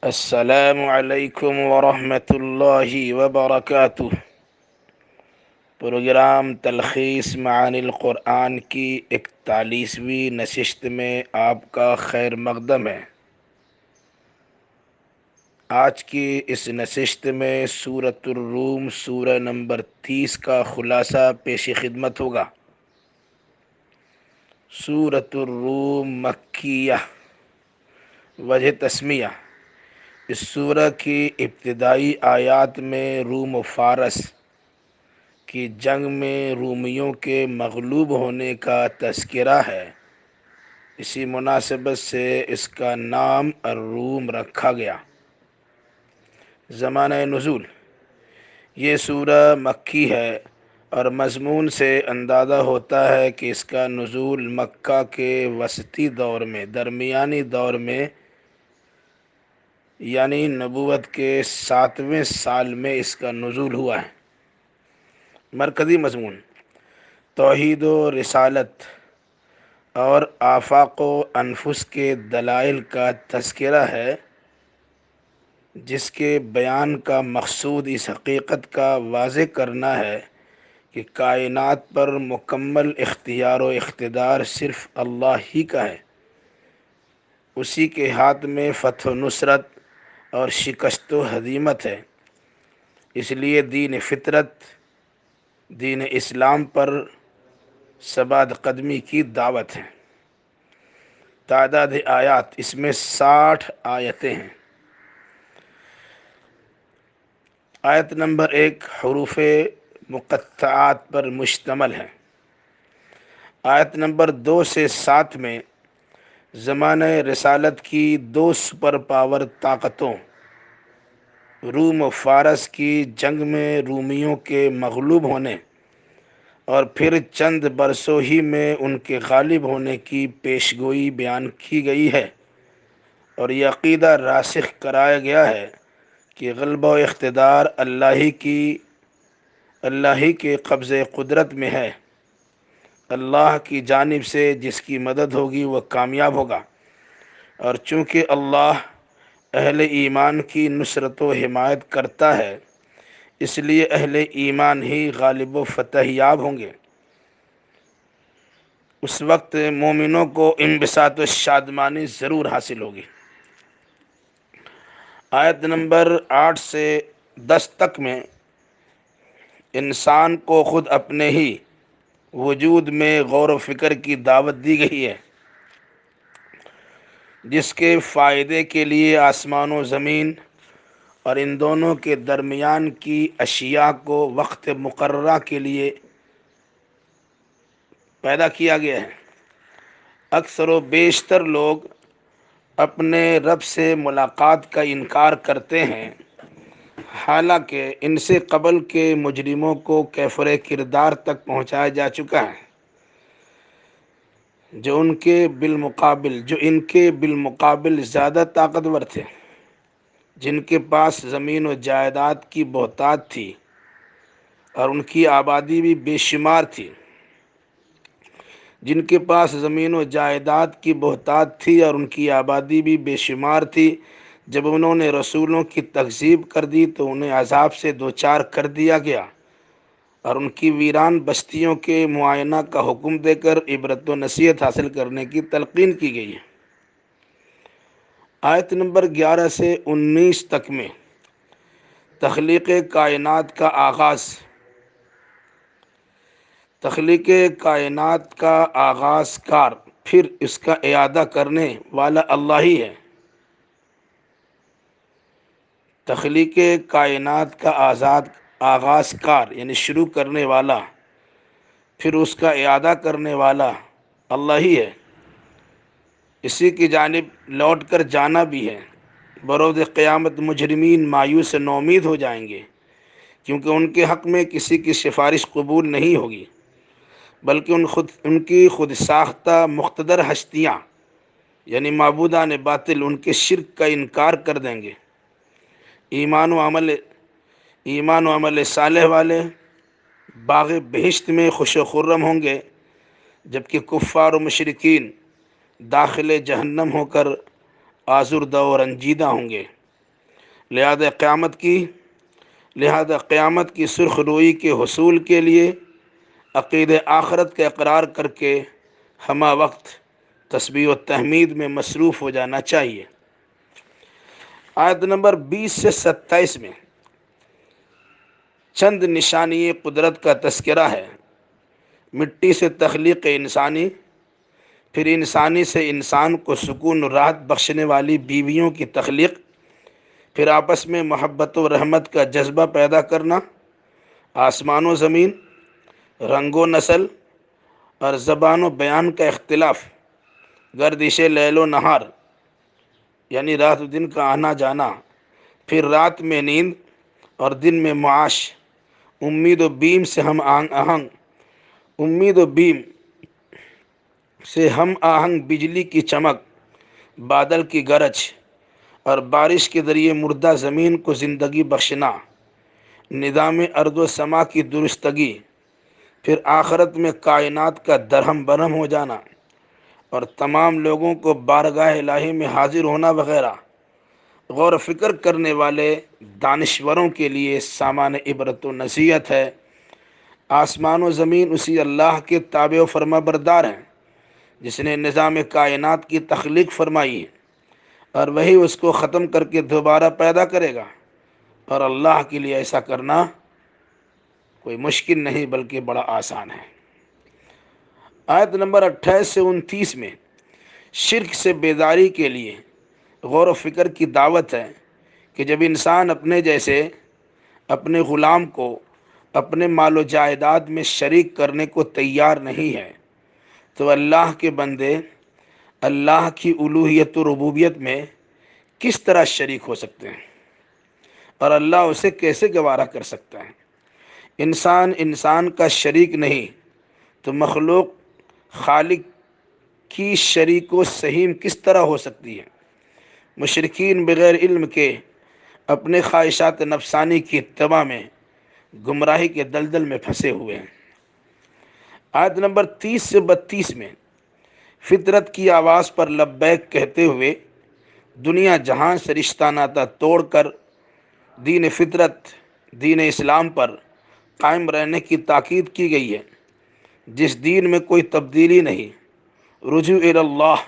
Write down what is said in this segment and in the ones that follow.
السلام علیکم ورحمۃ اللہ وبرکاتہ۔ پروگرام تلخیص معانی القرآن کی 41ویں نشست میں آپ کا خیر مقدم ہے۔ آج کی اس نشست میں سورۃ الروم سورہ نمبر 30 کا خلاصہ پیش خدمت ہوگا۔ سورۃ الروم مکیہ، وجہ تسمیہ: اس سورہ کی ابتدائی آیات میں روم و فارس کی جنگ میں رومیوں کے مغلوب ہونے کا تذکرہ ہے۔ اسی مناسبت سے اس کا نام الروم رکھا گیا۔ زمانہ نزول: یہ سورہ مکی ہے اور مضمون سے اندازہ ہوتا ہے کہ اس کا نزول مکہ کے وسطی دور میں، درمیانی دور میں، یعنی نبوت کے 7ویں سال میں اس کا نزول ہوا ہے۔ مرکزی مضمون: توحید و رسالت اور آفاق و انفس کے دلائل کا تذکرہ ہے، جس کے بیان کا مقصود اس حقیقت کا واضح کرنا ہے کہ کائنات پر مکمل اختیار و اقتدار صرف اللہ ہی کا ہے۔ اسی کے ہاتھ میں فتح و نصرت اور شکست و ہزیمت ہے۔ اس لیے دین فطرت، دین اسلام پر ثبات قدمی کی دعوت ہے۔ تعداد آیات: اس میں 60 آیتیں ہیں۔ آیت نمبر 1 حروف مقطعات پر مشتمل ہے۔ آیت نمبر 2 سے 7 میں زمانہ رسالت کی 2 سپر پاور طاقتوں روم و فارس کی جنگ میں رومیوں کے مغلوب ہونے اور پھر چند برسوں ہی میں ان کے غالب ہونے کی پیشگوئی بیان کی گئی ہے، اور یہ عقیدہ راسخ کرایا گیا ہے کہ غلبہ و اقتدار اللہ ہی کے قبضہ قدرت میں ہے۔ اللہ کی جانب سے جس کی مدد ہوگی وہ کامیاب ہوگا، اور چونکہ اللہ اہل ایمان کی نصرت و حمایت کرتا ہے، اس لیے اہل ایمان ہی غالب و فتح یاب ہوں گے۔ اس وقت مومنوں کو انبساط و شادمانی ضرور حاصل ہوگی۔ آیت نمبر 8 سے 10 تک میں انسان کو خود اپنے ہی وجود میں غور و فکر کی دعوت دی گئی ہے، جس کے فائدے کے لیے آسمان و زمین اور ان دونوں کے درمیان کی اشیاء کو وقت مقررہ کے لیے پیدا کیا گیا ہے۔ اکثر و بیشتر لوگ اپنے رب سے ملاقات کا انکار کرتے ہیں، حالانکہ ان سے قبل کے مجرموں کو کیفر کردار تک پہنچایا جا چکا ہے، جو ان کے بالمقابل زیادہ طاقتور تھے، جن کے پاس زمین و جائیداد کی بہتات تھی اور ان کی آبادی بھی بے شمار تھی۔ جن کے پاس زمین و جائیداد کی بہتات تھی اور ان کی آبادی بھی بے شمار تھی، جب انہوں نے رسولوں کی تکذیب کر دی تو انہیں عذاب سے دوچار کر دیا گیا، اور ان کی ویران بستیوں کے معائنہ کا حکم دے کر عبرت و نصیحت حاصل کرنے کی تلقین کی گئی ہے۔ آیت نمبر 11 سے 19 تک میں تخلیق کائنات کا آغاز کار، پھر اس کا اعادہ کرنے والا اللہ ہی ہے۔ تخلیق کائنات کا آغاز کار یعنی شروع کرنے والا، پھر اس کا اعادہ کرنے والا اللہ ہی ہے۔ اسی کی جانب لوٹ کر جانا بھی ہے۔ بروز قیامت مجرمین مایوس نومید ہو جائیں گے، کیونکہ ان کے حق میں کسی کی سفارش قبول نہیں ہوگی، بلکہ ان کی خود ساختہ مقتدر ہستیاں یعنی معبودان باطل ان کے شرک کا انکار کر دیں گے۔ ایمان و عمل صالح والے باغ بہشت میں خوش و خرم ہوں گے، جبکہ کفار و مشرکین داخل جہنم ہو کر آزردہ و رنجیدہ ہوں گے۔ لہذا قیامت کی سرخ روئی کے حصول کے لیے عقید آخرت کا اقرار کر کے ہمہ وقت تسبیح و تحمید میں مصروف ہو جانا چاہیے۔ آیت نمبر 20 سے 27 میں چند نشانی قدرت کا تذکرہ ہے۔ مٹی سے تخلیق انسانی، پھر انسانی سے انسان کو سکون و راحت بخشنے والی بیویوں کی تخلیق، پھر آپس میں محبت و رحمت کا جذبہ پیدا کرنا، آسمان و زمین، رنگ و نسل اور زبان و بیان کا اختلاف، گردش لیل و نہار یعنی رات و دن کا آنا جانا، پھر رات میں نیند اور دن میں معاش، امید و بیم سے ہم آہنگ بجلی کی چمک، بادل کی گرج اور بارش کے ذریعے مردہ زمین کو زندگی بخشنا، نظام ارض و سما کی درستگی، پھر آخرت میں کائنات کا درہم برہم ہو جانا اور تمام لوگوں کو بارگاہ الہی میں حاضر ہونا وغیرہ غور و فکر کرنے والے دانشوروں کے لیے سامان عبرت و نصیحت ہے۔ آسمان و زمین اسی اللہ کے تابع و فرما بردار ہیں جس نے نظام کائنات کی تخلیق فرمائی ہے، اور وہی اس کو ختم کر کے دوبارہ پیدا کرے گا، اور اللہ کے لیے ایسا کرنا کوئی مشکل نہیں بلکہ بڑا آسان ہے۔ آیت نمبر 28 سے 29 میں شرک سے بیداری کے لیے غور و فکر کی دعوت ہے کہ جب انسان اپنے جیسے اپنے غلام کو اپنے مال و جائیداد میں شریک کرنے کو تیار نہیں ہے تو اللہ کے بندے اللہ کی الوہیت و ربوبیت میں کس طرح شریک ہو سکتے ہیں، اور اللہ اسے کیسے گوارا کر سکتا ہے؟ انسان کا شریک نہیں تو مخلوق خالق کی شریک و سہیم کس طرح ہو سکتی ہے؟ مشرکین بغیر علم کے اپنے خواہشات نفسانی کی اتباع میں گمراہی کے دلدل میں پھنسے ہوئے ہیں۔ آیت نمبر 30 سے 32 میں فطرت کی آواز پر لبیک کہتے ہوئے دنیا جہاں سے رشتہ ناتا توڑ کر دین فطرت، دین اسلام پر قائم رہنے کی تاکید کی گئی ہے، جس دین میں کوئی تبدیلی نہیں، رجوع اللہ،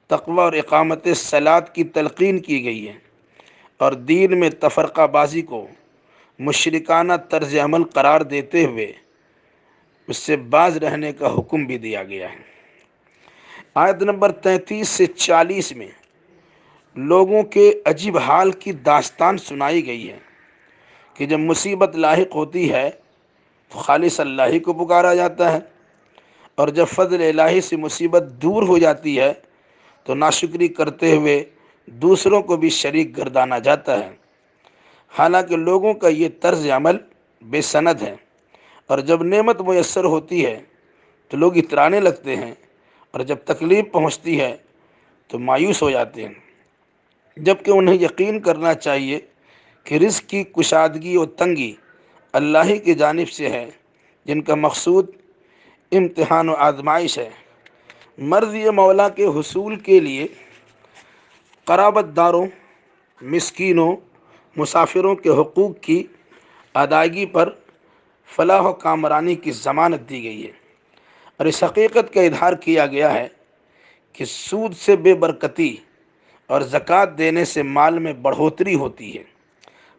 تقوی اور اقامت صلاۃ کی تلقین کی گئی ہے، اور دین میں تفرقہ بازی کو مشرکانہ طرز عمل قرار دیتے ہوئے اس سے باز رہنے کا حکم بھی دیا گیا ہے۔ آیت نمبر 33 سے 40 میں لوگوں کے عجیب حال کی داستان سنائی گئی ہے کہ جب مصیبت لاحق ہوتی ہے تو خالص اللہ ہی کو پکارا جاتا ہے، اور جب فضل الہی سے مصیبت دور ہو جاتی ہے تو ناشکری کرتے ہوئے دوسروں کو بھی شریک گردانا جاتا ہے۔ حالانکہ لوگوں کا یہ طرز عمل بے سند ہے، اور جب نعمت میسر ہوتی ہے تو لوگ اترانے لگتے ہیں، اور جب تکلیف پہنچتی ہے تو مایوس ہو جاتے ہیں، جبکہ انہیں یقین کرنا چاہیے کہ رزق کی کشادگی و تنگی اللہ ہی کی جانب سے ہے، جن کا مقصود امتحان و آزمائش ہے۔ مرضی مولا کے حصول کے لیے قرابت داروں، مسکینوں، مسافروں کے حقوق کی ادائیگی پر فلاح و کامرانی کی ضمانت دی گئی ہے، اور اس حقیقت کا اظہار کیا گیا ہے کہ سود سے بے برکتی اور زکوٰۃ دینے سے مال میں بڑھوتری ہوتی ہے۔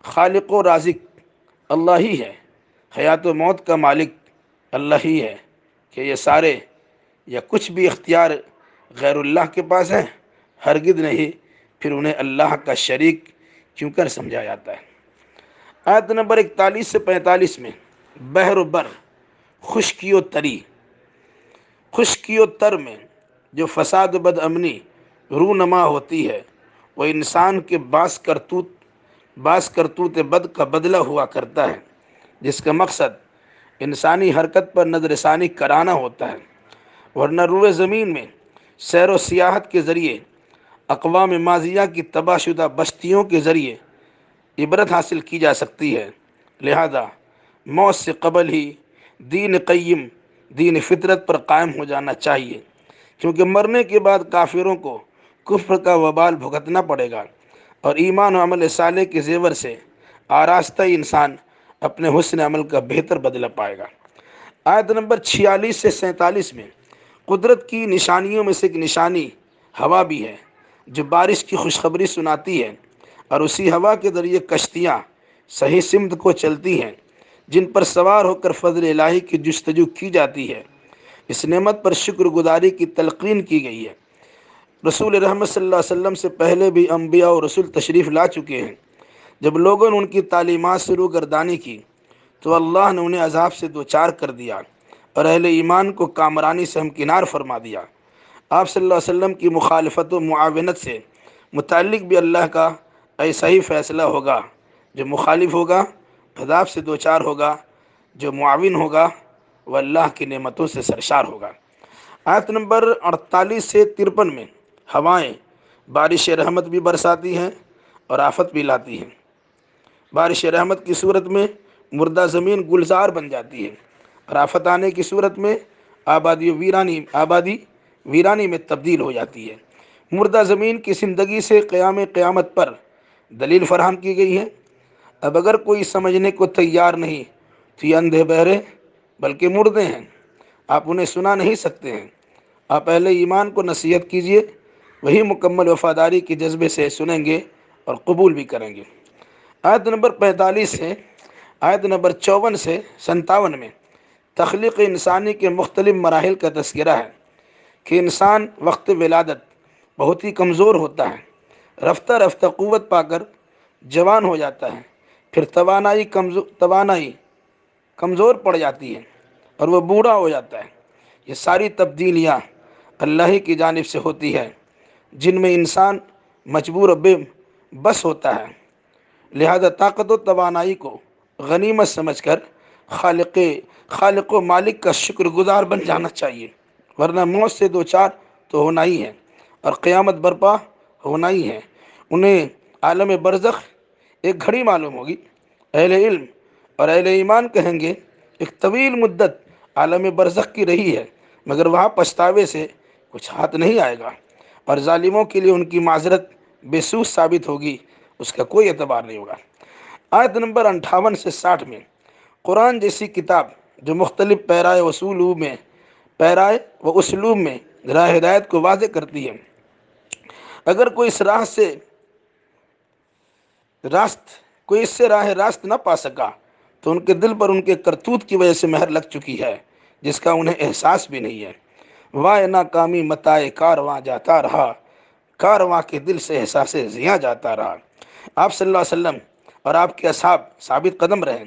خالق و رازق اللہ ہی ہے، حیات و موت کا مالک اللہ ہی ہے، کہ یہ سارے یا کچھ بھی اختیار غیر اللہ کے پاس ہے؟ ہرگز نہیں، پھر انہیں اللہ کا شریک کیوں کر سمجھا جاتا ہے؟ آیت نمبر 41 سے 45 میں بحر و بر، خشکی و تری، خشکی و تر میں جو فساد و بد امنی رونما ہوتی ہے وہ انسان کے بعض کرتوت بد کا بدلہ ہوا کرتا ہے، جس کا مقصد انسانی حرکت پر نظر ثانی کرانا ہوتا ہے، ورنہ روئے زمین میں سیر و سیاحت کے ذریعے اقوام ماضیہ کی تباہ شدہ بستیوں کے ذریعے عبرت حاصل کی جا سکتی ہے۔ لہذا موت سے قبل ہی دین قیم، دین فطرت پر قائم ہو جانا چاہیے، کیونکہ مرنے کے بعد کافروں کو کفر کا وبال بھگتنا پڑے گا، اور ایمان و عمل صالح کے زیور سے آراستہ انسان اپنے حسن عمل کا بہتر بدلہ پائے گا۔ آیت نمبر 46 سے 47 میں قدرت کی نشانیوں میں سے ایک نشانی ہوا بھی ہے، جو بارش کی خوشخبری سناتی ہے، اور اسی ہوا کے ذریعے کشتیاں صحیح سمت کو چلتی ہیں، جن پر سوار ہو کر فضل الہی کی جستجو کی جاتی ہے۔ اس نعمت پر شکر گزاری کی تلقین کی گئی ہے۔ رسول رحمت صلی اللہ علیہ وسلم سے پہلے بھی انبیاء و رسول تشریف لا چکے ہیں۔ جب لوگوں نے ان کی تعلیمات سے روگردانی کی تو اللہ نے انہیں عذاب سے دوچار کر دیا اور اہل ایمان کو کامرانی سے ہمکنار فرما دیا۔ آپ صلی اللہ علیہ وسلم کی مخالفت و معاونت سے متعلق بھی اللہ کا ایسا ہی فیصلہ ہوگا۔ جو مخالف ہوگا عذاب سے دوچار ہوگا، جو معاون ہوگا وہ اللہ کی نعمتوں سے سرشار ہوگا۔ آیت نمبر 48 سے 53 میں ہوائیں بارش رحمت بھی برساتی ہیں اور آفت بھی لاتی ہیں۔ بارش رحمت کی صورت میں مردہ زمین گلزار بن جاتی ہے، اور آفت آنے کی صورت میں آبادی ویرانی میں تبدیل ہو جاتی ہے۔ مردہ زمین کی زندگی سے قیامت پر دلیل فراہم کی گئی ہے۔ اب اگر کوئی سمجھنے کو تیار نہیں تو یہ اندھے بہرے بلکہ مردے ہیں، آپ انہیں سنا نہیں سکتے ہیں۔ آپ اہل ایمان کو نصیحت کیجئے، وہی مکمل وفاداری کے جذبے سے سنیں گے اور قبول بھی کریں گے۔ آیت نمبر 45 سے آیت نمبر 54 سے 57 میں تخلیق انسانی کے مختلف مراحل کا تذکرہ ہے کہ انسان وقت ولادت بہت ہی کمزور ہوتا ہے، رفتہ رفتہ قوت پا کر جوان ہو جاتا ہے، پھر توانائی کمزور پڑ جاتی ہے اور وہ بوڑھا ہو جاتا ہے۔ یہ ساری تبدیلیاں اللہ ہی کی جانب سے ہوتی ہے، جن میں انسان مجبور و بے بس ہوتا ہے۔ لہذا طاقت و توانائی کو غنیمت سمجھ کر خالق و مالک کا شکر گزار بن جانا چاہیے، ورنہ موت سے دوچار تو ہونا ہی ہے اور قیامت برپا ہونا ہی ہے۔ انہیں عالم برزخ ایک گھڑی معلوم ہوگی۔ اہل علم اور اہل ایمان کہیں گے ایک طویل مدت عالم برزخ کی رہی ہے، مگر وہاں پچھتاوے سے کچھ ہاتھ نہیں آئے گا، اور ظالموں کے لیے ان کی معذرت بے سود ثابت ہوگی، اس کا کوئی اعتبار نہیں ہوگا۔ آیت نمبر 58 سے 60 میں قرآن جیسی کتاب جو مختلف پیرائے و اسلوب میں راہ ہدایت کو واضح کرتی ہے، اگر کوئی اس سے راہ راست نہ پا سکا تو ان کے دل پر ان کے کرتوت کی وجہ سے مہر لگ چکی ہے، جس کا انہیں احساس بھی نہیں ہے۔ وائے ناکامی متائے کارواں جاتا رہا، کارواں کے دل سے احساس زیاں جاتا رہا۔ آپ صلی اللہ علیہ وسلم اور آپ کے اصحاب ثابت قدم رہیں،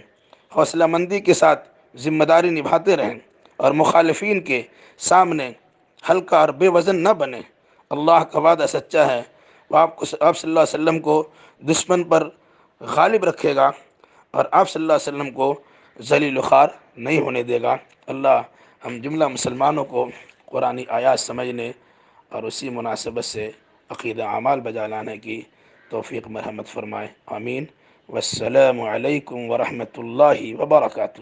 حوصلہ مندی کے ساتھ ذمہ داری نبھاتے رہیں، اور مخالفین کے سامنے ہلکا اور بے وزن نہ بنے۔ اللہ کا وعدہ سچا ہے، وہ آپ صلی اللہ علیہ وسلم کو دشمن پر غالب رکھے گا، اور آپ صلی اللہ علیہ وسلم کو ذلیل و خوار نہیں ہونے دے گا۔ اللہ ہم جملہ مسلمانوں کو قرآنی آیات سمجھنے اور اسی مناسبت سے عقیدہ اعمال بجا لانے کی توفیق مرحمت فرمائے، آمین۔ والسلام علیکم ورحمۃ اللہ وبرکاتہ۔